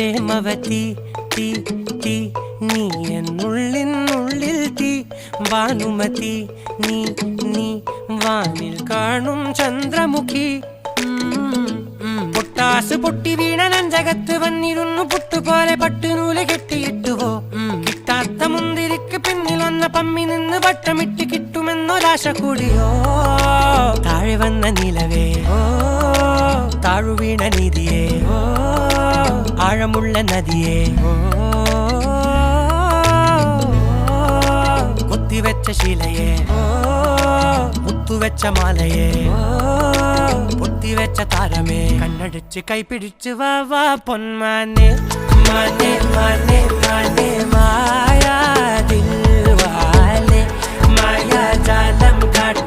പ്രേമവതി തീ തീ നീ എന്നുള്ളിനുള്ളിൽ തീ ഭാനുമതി നീ നീ വാനിൽ കാണും ചന്ദ്രമുഖി പൊട്ടാസ് പൊട്ടി വീണ നെഞ്ചകത്ത് വന്നിരുന്നു പുട്ടുപോലെ പട്ടുനൂല് കെട്ടിയിട്ടുവോ കിട്ടാത്ത മുന്തിരിക്ക് പിന്നിൽ വന്ന പമ്മി നിന്ന് വട്ടമിട്ട് കിട്ടുമെന്നൊരാശ കൂടിയോ താഴെ വന്ന നിലവേ താഴു വീണ നിധിയേ ആഴമുള്ള നദിയേ കൊത്തിവെച്ച ശിലയേ മുത്തുവെച്ച മാലയേ പൊത്തിവെച്ച താരമേ കണ്ണടിച്ച് കൈപിടിച്ച് വാ വാ പൊന്മാനെ മാനെ മാനെ മാനെ മായാ ദിൽവാലെ മായാ ജാലം കാട്ടി